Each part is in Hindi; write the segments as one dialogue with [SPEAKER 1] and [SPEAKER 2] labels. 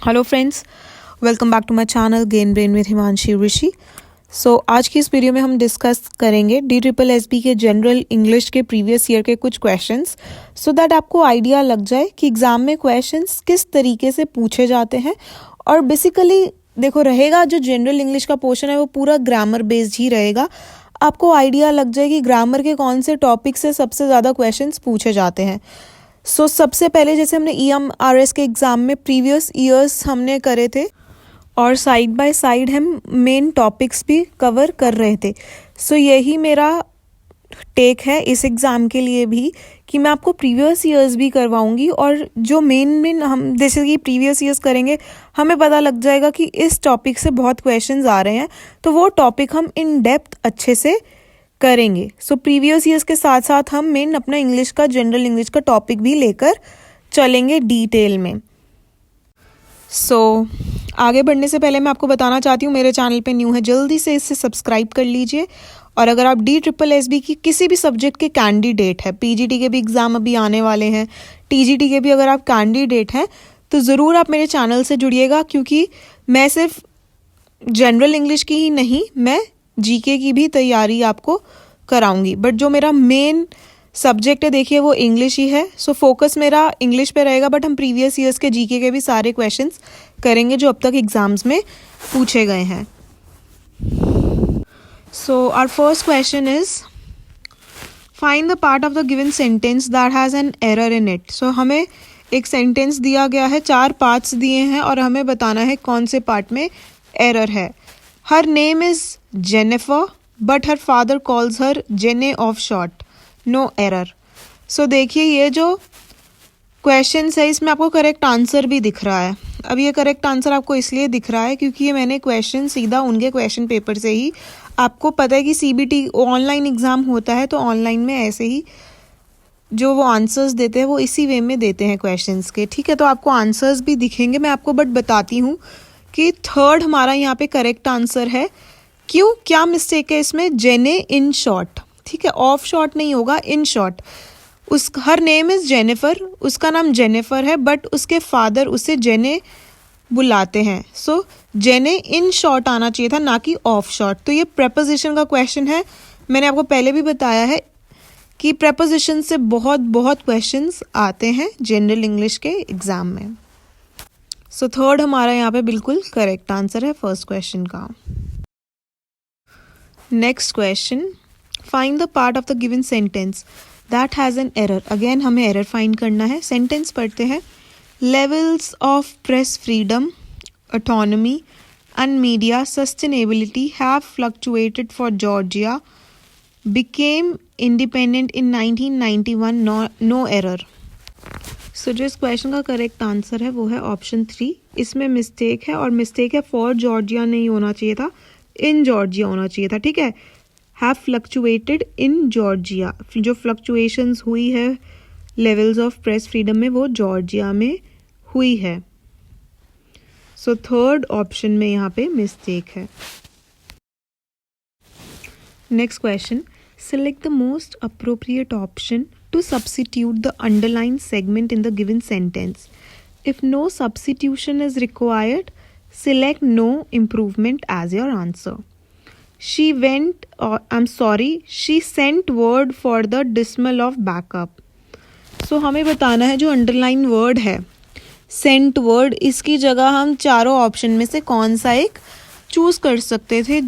[SPEAKER 1] Hello friends, welcome back to my channel gain brain with Himanshi Rishi. So आज की इस वीडियो में हम डिस्कस करेंगे DSSB के जनरल इंग्लिश के प्रीवियस ईयर के कुछ क्वेश्चंस, सो दैट आपको आइडिया लग जाए कि एग्जाम में क्वेश्चंस किस तरीके से पूछे जाते हैं। और बेसिकली देखो रहेगा, जो जनरल इंग्लिश का पोर्शन है वो पूरा ग्रामर बेस्ड ही रहेगा। आपको आइडिया लग जाए कि ग्रामर के कौन से टॉपिक से सबसे ज़्यादा क्वेश्चंस पूछे जाते हैं। सबसे पहले जैसे हमने EMRS के एग्ज़ाम में प्रीवियस ईयर्स हमने करे थे और साइड बाय साइड हम मेन टॉपिक्स भी कवर कर रहे थे। यही मेरा टेक है इस एग्ज़ाम के लिए भी कि मैं आपको प्रीवियस ईयर्स भी करवाऊंगी, और जो मेन हम जैसे कि प्रीवियस ईयर्स करेंगे हमें पता लग जाएगा कि इस टॉपिक से बहुत क्वेश्चंस आ रहे हैं, तो वो टॉपिक हम इन डेप्थ अच्छे से करेंगे। प्रीवियस ईयर्स के साथ साथ हम मेन अपना इंग्लिश का जनरल इंग्लिश का टॉपिक भी लेकर चलेंगे डिटेल में। आगे बढ़ने से पहले मैं आपको बताना चाहती हूँ, मेरे चैनल पे न्यू है, जल्दी से इसे सब्सक्राइब कर लीजिए। और अगर आप DSSB की किसी भी सब्जेक्ट के कैंडिडेट है, PGT के भी एग्ज़ाम अभी आने वाले हैं, TGT के भी अगर आप कैंडिडेट हैं तो ज़रूर आप मेरे चैनल से जुड़िएगा, क्योंकि मैं सिर्फ जनरल इंग्लिश की ही नहीं, मैं GK की भी तैयारी आपको कराऊंगी। बट जो मेरा मेन सब्जेक्ट है देखिए वो इंग्लिश ही है, फोकस मेरा इंग्लिश पे रहेगा। बट हम प्रीवियस ईयर्स के GK के भी सारे क्वेश्चंस करेंगे जो अब तक एग्जाम्स में पूछे गए हैं। Our first question is find the part of the given sentence that has an error in it. हमें एक सेंटेंस दिया गया है, 4 पार्ट्स दिए हैं और हमें बताना है कौन से पार्ट में एरर है। Her name is Jennifer but her father calls her जेने ऑफ शॉर्ट, नो एरर। देखिए ये जो क्वेश्चन है इसमें आपको करेक्ट आंसर भी दिख रहा है। अब ये करेक्ट आंसर आपको इसलिए दिख रहा है क्योंकि ये मैंने क्वेश्चन सीधा उनके क्वेश्चन पेपर से ही, आपको पता है कि CBT ऑनलाइन एग्ज़ाम होता है, तो ऑनलाइन में ऐसे ही जो वो आंसर्स देते हैं वो इसी वे में देते हैं क्वेश्चंस के, ठीक है। तो आपको आंसर्स भी दिखेंगे, मैं आपको बट बताती हूँ कि थर्ड हमारा यहाँ पे करेक्ट आंसर है। क्यों, क्या मिस्टेक है इसमें? जेने इन शॉर्ट, ठीक है, ऑफ शॉर्ट नहीं होगा, in short. Her name is Jennifer, उसका नाम जेनिफर है बट उसके फादर उसे जेने बुलाते हैं। जेने इन शॉर्ट आना चाहिए था, ना कि ऑफ शॉर्ट। तो ये प्रेपोजिशन का क्वेश्चन है। मैंने आपको पहले भी बताया है कि प्रेपोजिशन से बहुत क्वेश्चंस आते हैं जनरल इंग्लिश के एग्जाम में। थर्ड हमारा यहाँ पे बिल्कुल करेक्ट आंसर है फर्स्ट क्वेश्चन का। Next question, find the part of the given sentence that has an error. Again हमें एरर फाइंड करना है। सेंटेंस पढ़ते हैं। Levels of press freedom, autonomy and media sustainability have fluctuated for Georgia, became independent in 1991, no error। जो इस क्वेश्चन का करेक्ट आंसर है वो है ऑप्शन 3। इसमें मिस्टेक है, और मिस्टेक है फॉर जॉर्जिया नहीं होना चाहिए था, इन जॉर्जिया होना चाहिए था, ठीक है। हैव फ्लक्चुएटेड इन जॉर्जिया, जो फ्लक्चुएशंस हुई है लेवल्स ऑफ प्रेस फ्रीडम में वो जॉर्जिया में हुई है। थर्ड ऑप्शन में यहाँ पे मिस्टेक है। Next question, select the most appropriate option to substitute the underline segment in the given sentence. If no substitution is required, select no improvement as your answer. She went, I'm sorry, she sent word for the dismal of backup। हमें बताना है जो अंडरलाइन वर्ड है, सेंट वर्ड, इसकी जगह हम चारों ऑप्शन में से कौन सा एक चूज कर सकते थे।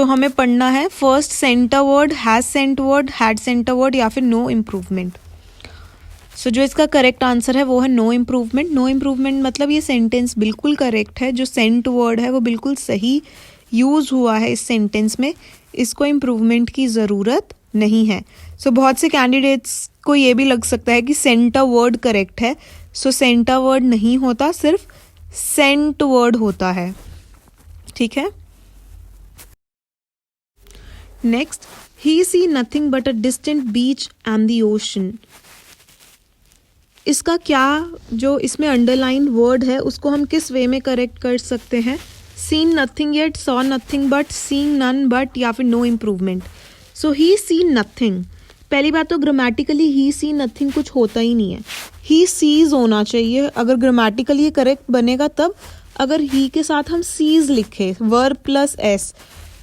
[SPEAKER 1] हमें पढ़ना है first Saint a word, has sent word, had sent a word, या फिर नो इम्प्रूवमेंट। जो इसका करेक्ट आंसर है वो है नो इम्प्रूवमेंट। नो इम्प्रूवमेंट मतलब ये सेंटेंस बिल्कुल करेक्ट है, जो सेंट वर्ड है वो बिल्कुल सही यूज़ हुआ है इस सेंटेंस में, इसको इम्प्रूवमेंट की ज़रूरत नहीं है। बहुत से कैंडिडेट्स को ये भी लग सकता है कि सेंट अ वर्ड करेक्ट है। सेंट अ वर्ड नहीं होता, सिर्फ सेंट वर्ड होता है, ठीक है। Next, he see nothing but a distant beach and the ocean. इसका क्या, जो इसमें अंडरलाइन वर्ड है उसको हम किस वे में करेक्ट कर सकते हैं? seen nothing yet, saw nothing but, seeing none but, या फिर no improvement। he see nothing, पहली बात तो ग्रामेटिकली ही सी नथिंग कुछ होता ही नहीं है, ही सीज होना चाहिए। अगर ग्रामेटिकली ये करेक्ट बनेगा तब, अगर ही के साथ हम सीज लिखे वर्ब प्लस एस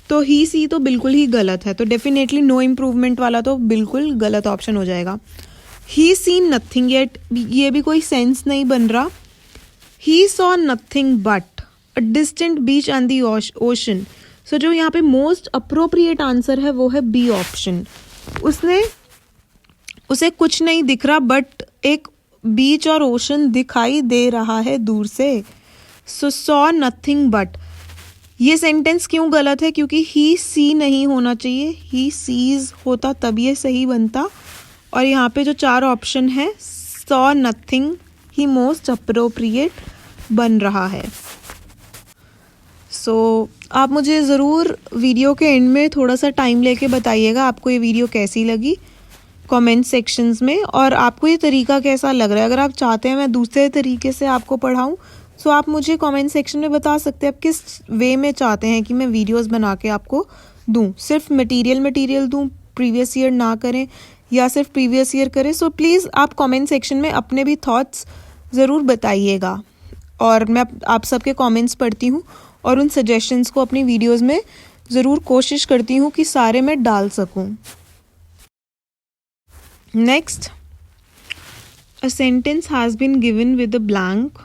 [SPEAKER 1] तो ही सी तो बिल्कुल ही गलत है, तो डेफिनेटली नो इम्प्रूवमेंट वाला तो बिल्कुल गलत ऑप्शन हो जाएगा। ही सीन नथिंग येट, ये भी कोई सेंस नहीं बन रहा। He saw nothing but a distant beach on the ocean, so जो यहाँ पे मोस्ट अप्रोप्रिएट आंसर है वो है बी ऑप्शन। उसे कुछ नहीं दिख रहा बट एक बीच और ओशन दिखाई दे रहा है दूर से, सो सॉ नथिंग बट। ये सेंटेंस क्यों गलत है? क्योंकि ही सी नहीं होना चाहिए, ही सीज होता तब ये सही बनता। और यहाँ पे जो 4 ऑप्शन है, सॉ नथिंग ही मोस्ट अप्रोप्रिएट बन रहा है। सो आप मुझे ज़रूर वीडियो के एंड में थोड़ा सा टाइम लेके बताइएगा आपको ये वीडियो कैसी लगी कमेंट सेक्शंस में, और आपको ये तरीका कैसा लग रहा है। अगर आप चाहते हैं मैं दूसरे तरीके से आपको पढ़ाऊँ तो आप मुझे कमेंट सेक्शन में बता सकते हैं आप किस वे में चाहते हैं कि मैं वीडियोस बना के आपको दूं। सिर्फ मटेरियल दूं, प्रीवियस ईयर ना करें या सिर्फ प्रीवियस ईयर करें। सो प्लीज़ आप कमेंट सेक्शन में अपने भी थॉट्स ज़रूर बताइएगा, और मैं आप सबके कमेंट्स पढ़ती हूँ और उन सजेशंस को अपनी वीडियोस में ज़रूर कोशिश करती हूँ कि सारे मैं डाल सकूँ। Next, a sentence has been given with a blank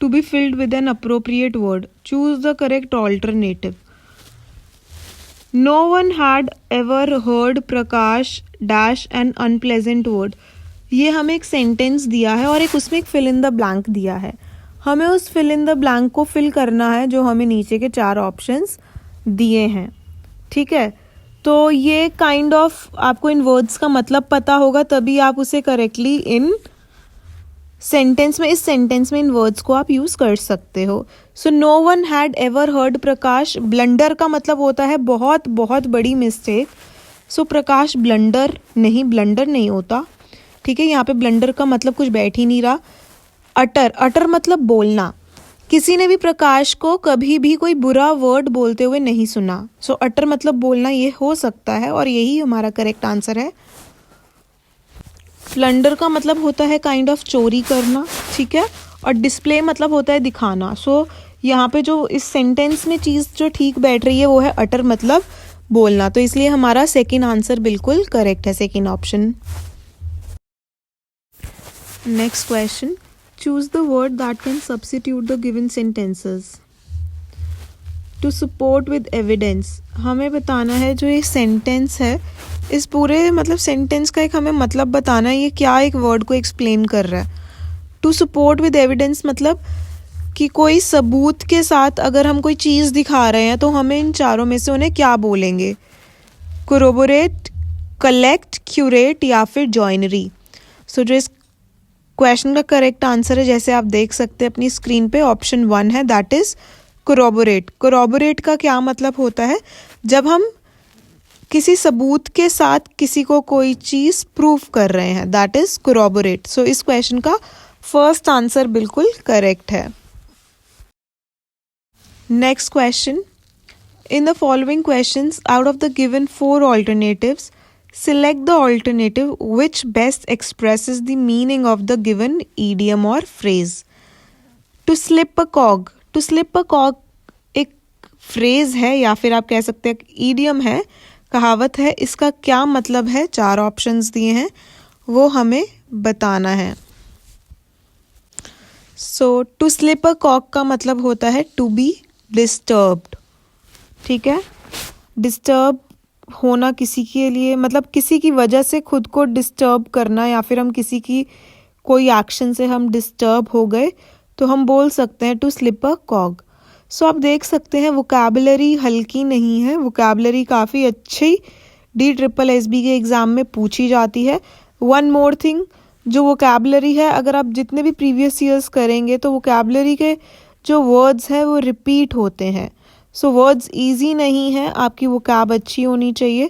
[SPEAKER 1] to be filled with an appropriate word. Choose the correct alternative. No one had ever heard Prakash dash an unpleasant word. ये हमें एक सेंटेंस दिया है और एक उसमें एक फिल इन द ब्लैंक दिया है। हमें उस फिल इन द ब्लैंक को फिल करना है जो हमें नीचे के 4 ऑप्शंस दिए हैं। ठीक है, तो ये काइंड ऑफ आपको इन वर्ड्स का मतलब पता होगा तभी आप उसे करेक्टली इन सेंटेंस में, इस सेंटेंस में इन वर्ड्स को आप यूज़ कर सकते हो। So no one had ever heard Prakash, blunder का मतलब होता है बहुत बहुत बड़ी मिस्टेक। सो प्रकाश ब्लंडर नहीं होता। ठीक है, यहाँ पे ब्लंडर का मतलब कुछ बैठ ही नहीं रहा। अटर मतलब बोलना, किसी ने भी प्रकाश को कभी भी कोई बुरा वर्ड बोलते हुए नहीं सुना। सो अटर मतलब बोलना, ये हो सकता है और यही हमारा करेक्ट आंसर है। प्लंडर का मतलब होता है काइंड ऑफ चोरी करना। ठीक है, और डिस्प्ले मतलब होता है दिखाना। सो यहाँ पे जो इस सेंटेंस में चीज़ जो ठीक बैठ रही है वो है अटर मतलब बोलना, तो इसलिए हमारा सेकंड आंसर बिल्कुल करेक्ट है, second option. Next question, choose the word that can substitute the given sentences to support with evidence. हमें बताना है जो ये सेंटेंस है, इस पूरे मतलब सेंटेंस का एक हमें मतलब बताना है, ये क्या एक वर्ड को एक्सप्लेन कर रहा है। टू सपोर्ट विद एविडेंस मतलब कि कोई सबूत के साथ अगर हम कोई चीज़ दिखा रहे हैं तो हमें इन चारों में से उन्हें क्या बोलेंगे? कोरोबोरेट, कलेक्ट, क्यूरेट या फिर जॉइनरी। सो जो इस क्वेश्चन का करेक्ट आंसर है, जैसे आप देख सकते हैं अपनी स्क्रीन पे, ऑप्शन 1 है, दैट इज़ कोरोबोरेट। कोरोबोरेट का क्या मतलब होता है? जब हम किसी सबूत के साथ किसी को कोई चीज़ प्रूव कर रहे हैं, दैट इज़ कोरोबोरेट। सो इस क्वेश्चन का फर्स्ट आंसर बिल्कुल करेक्ट है। Next question, in the following questions out of the given 4 alternatives, select the alternative which best expresses the meaning of the given idiom or phrase. To slip a cog, to slip a cog एक फ्रेज है या फिर आप कह सकते हैं idiom है, कहावत है। इसका क्या मतलब है? 4 ऑप्शंस दिए हैं, वो हमें बताना है। सो टू स्लिप अ कॉक का मतलब होता है टू बी डिस्टर्ब्ड। ठीक है, डिस्टर्ब होना किसी के लिए, मतलब किसी की वजह से खुद को डिस्टर्ब करना, या फिर हम किसी की कोई एक्शन से हम डिस्टर्ब हो गए तो हम बोल सकते हैं टू स्लिप अ कॉग। सो आप देख सकते हैं वोकैबुलरी हल्की नहीं है, वोकैबुलरी काफ़ी अच्छी DSSB के एग्ज़ाम में पूछी जाती है। वन मोर थिंग, जो वोकैबुलरी है अगर आप जितने भी प्रीवियस ईयर्स करेंगे तो वोकैबुलरी के जो वर्ड्स हैं वो रिपीट होते हैं। सो वर्ड्स इजी नहीं है, आपकी वोकैब अच्छी होनी चाहिए।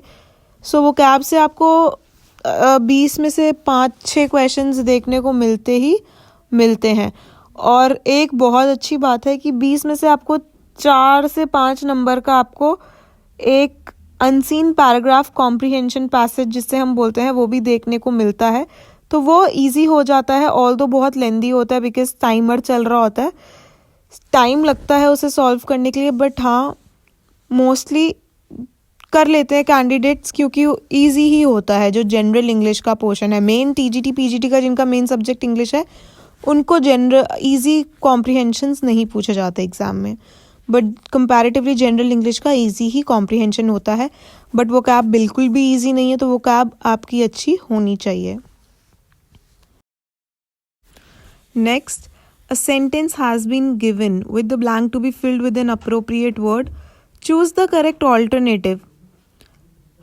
[SPEAKER 1] सो वोकैब से आपको 20 में से 5-6 क्वेश्चंस देखने को मिलते हैं। और एक बहुत अच्छी बात है कि 20 में से आपको 4 से 5 नंबर का आपको एक अनसीन पैराग्राफ कॉम्प्रिहेंशन पैसेज जिससे हम बोलते हैं वो भी देखने को मिलता है, तो वो इजी हो जाता है, ऑल दो बहुत लेंदी होता है बिकॉज टाइमर चल रहा होता है, टाइम लगता है उसे सॉल्व करने के लिए, बट हाँ मोस्टली कर लेते हैं कैंडिडेट्स क्योंकि इजी ही होता है। जो जनरल इंग्लिश का पोर्शन है, मेन टीजीटी पीजीटी का जिनका मेन सब्जेक्ट इंग्लिश है, उनको जनरल इजी कॉम्प्रिहेंशंस नहीं पूछे जाते एग्ज़ाम में, बट कंपैरेटिवली जनरल इंग्लिश का इजी ही कॉम्प्रिहेंशन होता है। बट वो कैब बिल्कुल भी इजी नहीं है, तो वो कैब आपकी अच्छी होनी चाहिए। Next, a sentence has been given with the blank to be filled with an appropriate word. Choose the correct alternative.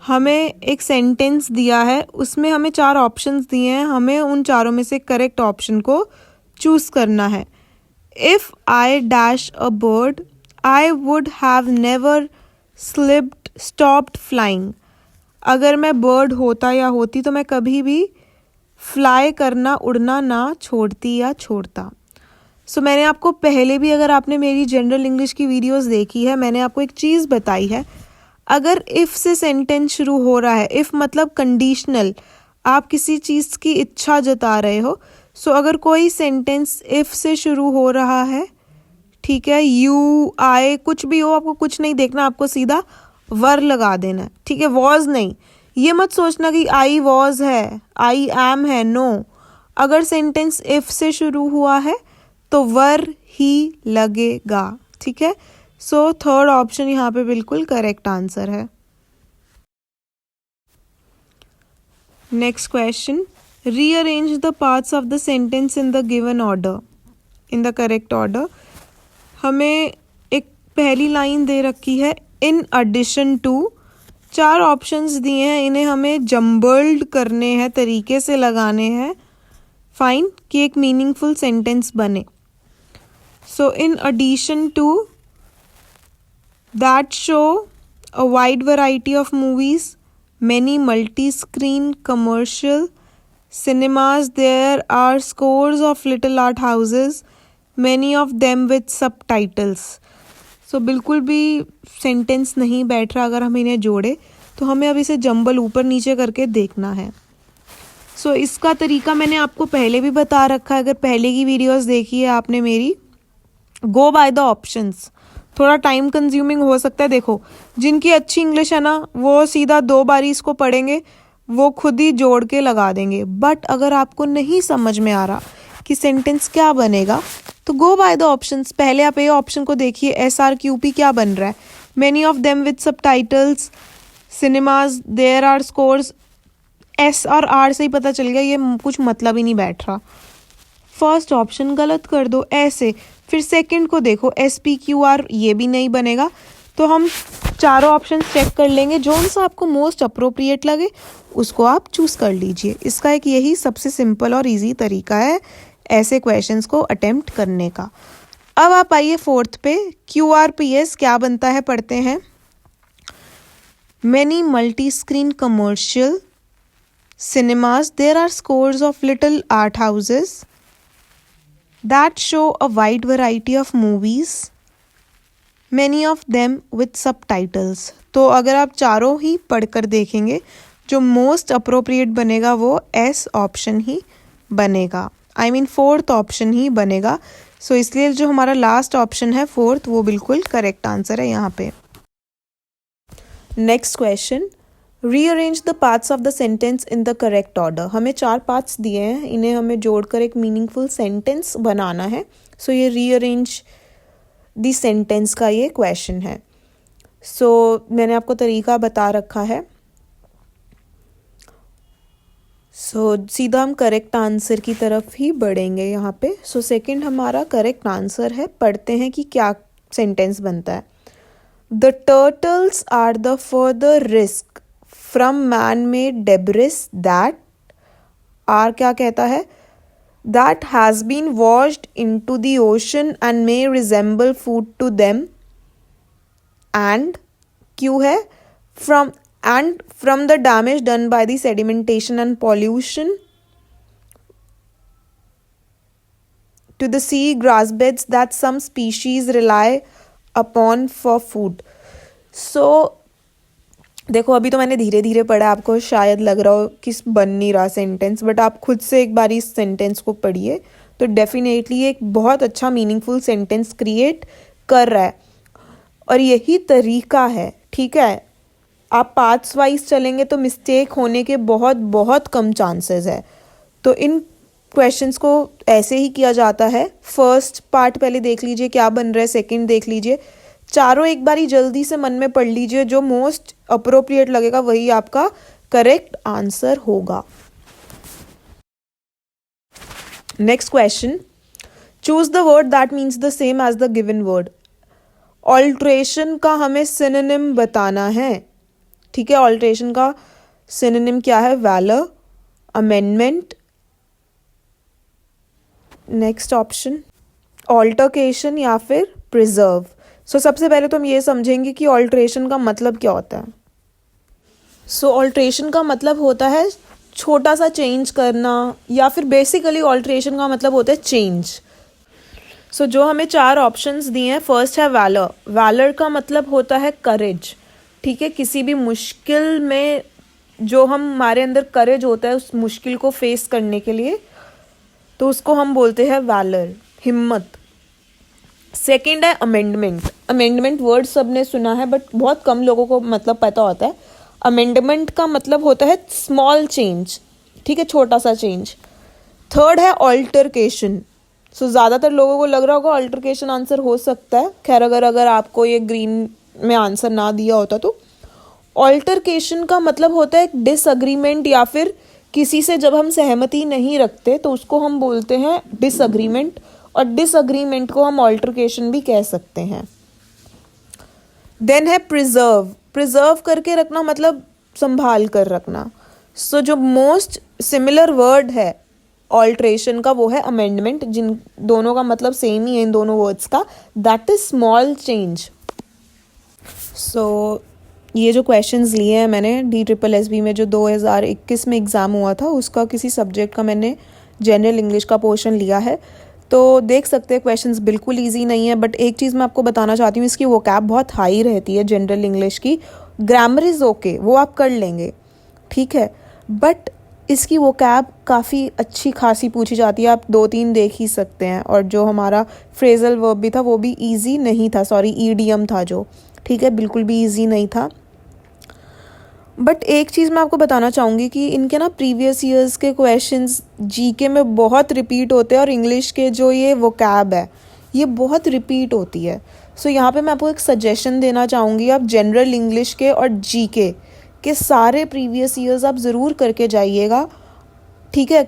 [SPEAKER 1] हमें एक सेंटेंस दिया है, उसमें हमें 4 ऑप्शंस दिए हैं, हमें उन चारों में से करेक्ट ऑप्शन को चूज करना है। If I dash a bird I would have never slipped stopped flying. अगर मैं बर्ड होता या होती तो मैं कभी भी फ्लाई करना, उड़ना ना छोड़ती या छोड़ता। सो मैंने आपको पहले भी, अगर आपने मेरी जनरल इंग्लिश की वीडियोस देखी है, मैंने आपको एक चीज़ बताई है, अगर इफ़ से सेंटेंस शुरू हो रहा है, इफ़ मतलब कंडीशनल, आप किसी चीज़ की इच्छा जता रहे हो, सो अगर कोई सेंटेंस इफ़ से शुरू हो रहा है, ठीक है, यू आई कुछ भी हो, आपको कुछ नहीं देखना, आपको सीधा वर लगा देना है, ठीक है, वॉज नहीं। ये मत सोचना कि आई वॉज है, आई एम है, नो। अगर सेंटेंस इफ़ से शुरू हुआ है तो वर ही लगेगा, ठीक है। सो थर्ड ऑप्शन यहाँ पे बिल्कुल करेक्ट आंसर है। Next question, rearrange the parts of the sentence in the given order, in the correct order. हमें एक पहली लाइन दे रखी है, इन एडिशन टू, 4 ऑप्शंस दिए हैं, इन्हें हमें जम्बल्ड करने हैं, तरीके से लगाने हैं, फाइन, कि एक मीनिंगफुल सेंटेंस बने। So in addition to that show a wide variety of movies, many multi-screen commercial cinemas, there are scores of little art houses, many of them with subtitles. So बिल्कुल भी सेंटेंस नहीं बैठ रहा अगर हम इन्हें जोड़े, तो हमें अब इसे जंबल ऊपर नीचे करके देखना है। सो इसका तरीका मैंने आपको पहले भी बता रखा है, अगर पहले की वीडियोस देखी है आपने मेरी। गो बाय द ऑप्शंस, थोड़ा टाइम कंज्यूमिंग हो सकता है। देखो, जिनकी अच्छी इंग्लिश है ना, वो सीधा 2 बारी इसको पढ़ेंगे, वो खुद ही जोड़ के लगा देंगे। बट अगर आपको नहीं समझ में आ रहा कि सेंटेंस क्या बनेगा, तो गो बाय द ऑप्शंस। पहले आप ए ऑप्शन को देखिए, SRQP क्या बन रहा है, many of them with subtitles, cinemas, there are scores. S और R से ही पता चल गया ये कुछ मतलब ही नहीं बैठ रहा। फर्स्ट ऑप्शन गलत कर दो ऐसे। फिर सेकंड को देखो, SPQR, ये भी नहीं बनेगा। तो हम चारों ऑप्शन चेक कर लेंगे, जो सा आपको मोस्ट अप्रोप्रिएट लगे उसको आप चूज कर लीजिए। इसका एक यही सबसे सिंपल और इजी तरीका है ऐसे क्वेश्चंस को अटेम्प्ट करने का। अब आप आइए फोर्थ पे, QRPS क्या बनता है पढ़ते हैं। Many multi screen commercial cinemas, there are scores of little art houses that show a wide variety of movies, many of them with subtitles। तो अगर आप चारों ही पढ़कर देखेंगे, जो मोस्ट अप्रोप्रिएट बनेगा वो S ऑप्शन ही बनेगा, आई मीन फोर्थ ऑप्शन ही बनेगा। सो इसलिए जो हमारा लास्ट ऑप्शन है फोर्थ, वो बिल्कुल करेक्ट आंसर है यहाँ पे। Next question, rearrange the parts of the sentence in the correct order. हमें 4 पार्ट्स दिए हैं, इन्हें हमें जोड़कर एक मीनिंगफुल सेंटेंस बनाना है। सो ये रीअरेंज द सेंटेंस का ये क्वेश्चन है। सो मैंने आपको तरीका बता रखा है। सो सीधा हम करेक्ट आंसर की तरफ ही बढ़ेंगे यहाँ पे। सो सेकंड हमारा करेक्ट आंसर है, पढ़ते हैं कि क्या सेंटेंस बनता है। The turtles are the further risk from man made debris that are, क्या कहता है, that has been washed into the ocean and may resemble food to them, and क्यू है from the damage done by the sedimentation and pollution to the sea grass beds that some species rely upon for food. So देखो अभी तो मैंने धीरे धीरे पढ़ा, आपको शायद लग रहा हो कि बन नहीं रहा सेंटेंस, बट आप खुद से एक बार इस सेंटेंस को पढ़िए तो डेफिनेटली एक बहुत अच्छा मीनिंगफुल सेंटेंस क्रिएट कर रहा है। और यही तरीका है, ठीक है। आप पार्ट्स वाइज चलेंगे तो मिस्टेक होने के बहुत बहुत कम चांसेस है। तो इन क्वेश्चंस को ऐसे ही किया जाता है। फर्स्ट पार्ट पहले देख लीजिए क्या बन रहा है, सेकंड देख लीजिए, चारों एक बारी जल्दी से मन में पढ़ लीजिए, जो मोस्ट अप्रोप्रिएट लगेगा वही आपका करेक्ट आंसर होगा। Next question, choose the word that means the same as the given word. Alteration का हमें सिनोनिम बताना है, ठीक है। ऑल्ट्रेशन का सिनोनिम क्या है? Valour, amendment, next option altercation या फिर प्रिजर्व। सो सबसे पहले तो हम ये समझेंगे कि ऑल्ट्रेशन का मतलब क्या होता है। सो ऑल्ट्रेशन का मतलब होता है छोटा सा चेंज करना, या फिर बेसिकली ऑल्ट्रेशन का मतलब होता है चेंज। सो जो हमें चार ऑप्शंस दिए हैं, फर्स्ट है वैलर। वैलर का मतलब होता है करेज, ठीक है। किसी भी मुश्किल में जो हमारे अंदर करेज होता है उस मुश्किल को फेस करने के लिए, तो उसको हम बोलते हैं वैलर, हिम्मत। सेकंड है अमेंडमेंट। अमेंडमेंट वर्ड सबने सुना है बट बहुत कम लोगों को मतलब पता होता है। अमेंडमेंट का मतलब होता है स्मॉल चेंज, ठीक है, छोटा सा चेंज। थर्ड है ऑल्टरकेशन। सो ज़्यादातर लोगों को लग रहा होगा ऑल्टरकेशन आंसर हो सकता है। खैर अगर आपको ये ग्रीन में आंसर ना दिया होता तो ऑल्टरकेशन का मतलब होता है एक डिसअग्रीमेंट, या फिर किसी से जब हम सहमति नहीं रखते तो उसको हम बोलते हैं डिसअग्रीमेंट, और डिसअग्रीमेंट को हम ऑल्टरकेशन भी कह सकते हैं। देन है प्रिजर्व। प्रिजर्व करके रखना मतलब संभाल कर रखना। सो जो मोस्ट सिमिलर वर्ड है ऑल्ट्रेशन का वो है अमेंडमेंट, जिन दोनों का मतलब सेम ही है इन दोनों वर्ड्स का, दैट इज स्मॉल चेंज। सो ये जो क्वेश्चंस लिए हैं मैंने DSSB में जो 2021 में एग्ज़ाम हुआ था उसका किसी सब्जेक्ट का मैंने जनरल इंग्लिश का पोर्शन लिया है। तो देख सकते हैं क्वेश्चंस बिल्कुल इजी नहीं है, बट एक चीज़ मैं आपको बताना चाहती हूँ, इसकी वोकैब बहुत हाई रहती है जनरल इंग्लिश की। ग्रामर इज़ ओके, वो आप कर लेंगे, ठीक है, बट इसकी वोकैब काफ़ी अच्छी खासी पूछी जाती है। आप 2-3 देख ही सकते हैं। और जो हमारा फ्रेजल वर्ब भी था वो भी ईजी नहीं था, सॉरी ईडियम था जो, ठीक है, बिल्कुल भी ईजी नहीं था। बट एक चीज़ मैं आपको बताना चाहूँगी कि इनके ना प्रीवियस ईयर्स के क्वेश्चंस जीके में बहुत रिपीट होते हैं, और इंग्लिश के जो ये वोकैब है ये बहुत रिपीट होती है। सो यहाँ पे मैं आपको एक सजेशन देना चाहूँगी, आप जनरल इंग्लिश के और जीके के सारे प्रीवियस ईयर्स आप ज़रूर करके जाइएगा, ठीक है।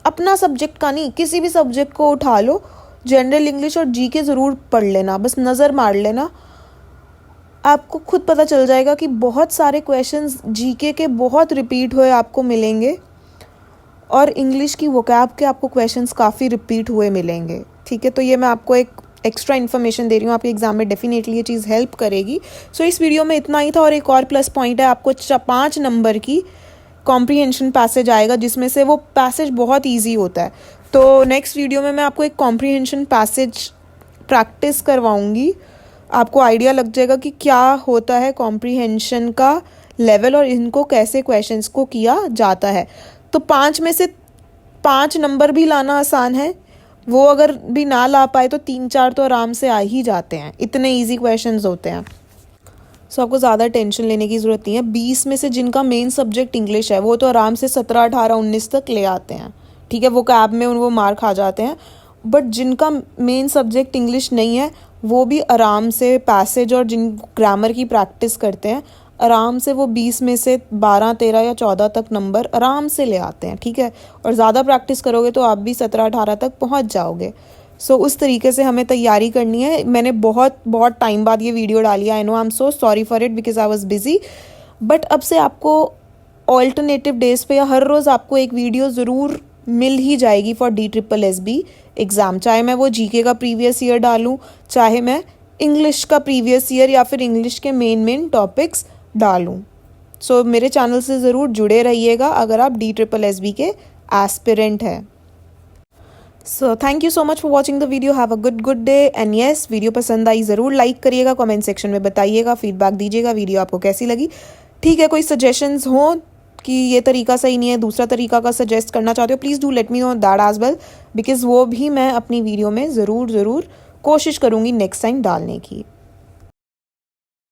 [SPEAKER 1] अपना सब्जेक्ट का नहीं, किसी भी सब्जेक्ट को उठा लो, जनरल इंग्लिश और जीके ज़रूर पढ़ लेना, बस नज़र मार लेना, आपको खुद पता चल जाएगा कि बहुत सारे क्वेश्चंस जीके के बहुत रिपीट हुए आपको मिलेंगे, और इंग्लिश की वोकैब के आपको क्वेश्चंस काफ़ी रिपीट हुए मिलेंगे, ठीक है। तो ये मैं आपको एक एक्स्ट्रा इन्फॉर्मेशन दे रही हूँ, आपके एग्जाम में डेफिनेटली ये चीज़ हेल्प करेगी। सो इस वीडियो में इतना ही था। और एक और प्लस पॉइंट है, आपको 5 नंबर की कॉम्प्रीहेंशन पैसेज आएगा, जिसमें से वो पैसेज बहुत ईजी होता है। तो नेक्स्ट वीडियो में मैं आपको एक कॉम्प्रीहेंशन पैसेज प्रैक्टिस करवाऊँगी, आपको आइडिया लग जाएगा कि क्या होता है कॉम्प्रीहेंशन का लेवल और इनको कैसे क्वेश्चंस को किया जाता है। तो 5 में से 5 नंबर भी लाना आसान है, वो अगर भी ना ला पाए तो 3-4 तो आराम से आ ही जाते हैं, इतने इजी क्वेश्चंस होते हैं। सो आपको ज़्यादा टेंशन लेने की ज़रूरत नहीं है। 20 में से जिनका मेन सब्जेक्ट इंग्लिश है वो तो आराम से 17, 18, 19 तक ले आते हैं, ठीक है, वो कैब में वो मार्क आ जाते हैं। बट जिनका मेन सब्जेक्ट इंग्लिश नहीं है वो भी आराम से पैसेज और जिन ग्रामर की प्रैक्टिस करते हैं आराम से वो 20 में से 12, 13 या 14 तक नंबर आराम से ले आते हैं, ठीक है। और ज़्यादा प्रैक्टिस करोगे तो आप भी 17, 18 तक पहुंच जाओगे। सो उस तरीके से हमें तैयारी करनी है। मैंने बहुत बहुत टाइम बाद ये वीडियो डाली, I know, I am so sorry for it because I was busy. But अब से आपको ऑल्टरनेटिव डेज पे या हर रोज़ आपको एक वीडियो ज़रूर मिल ही जाएगी फॉर DSSB एग्ज़ाम, चाहे मैं वो जीके का प्रीवियस ईयर डालूँ, चाहे मैं इंग्लिश का प्रीवियस ईयर या फिर इंग्लिश के मेन टॉपिक्स डालूँ। सो मेरे चैनल से ज़रूर जुड़े रहिएगा अगर आप DSSB के एस्पिरेंट हैं। So thank you so much for watching the video, have a good day and yes, video पसंद आई ज़रूर लाइक करिएगा, कमेंट सेक्शन में बताइएगा, फीडबैक दीजिएगा वीडियो आपको कैसी लगी। ठीक है, कोई सजेशंस हो कि ये तरीका सही नहीं है, दूसरा तरीका का सजेस्ट करना चाहते हो, please do let me know that as well, because वो भी मैं अपनी वीडियो में ज़रूर कोशिश करूँगी नेक्स्ट टाइम डालने की।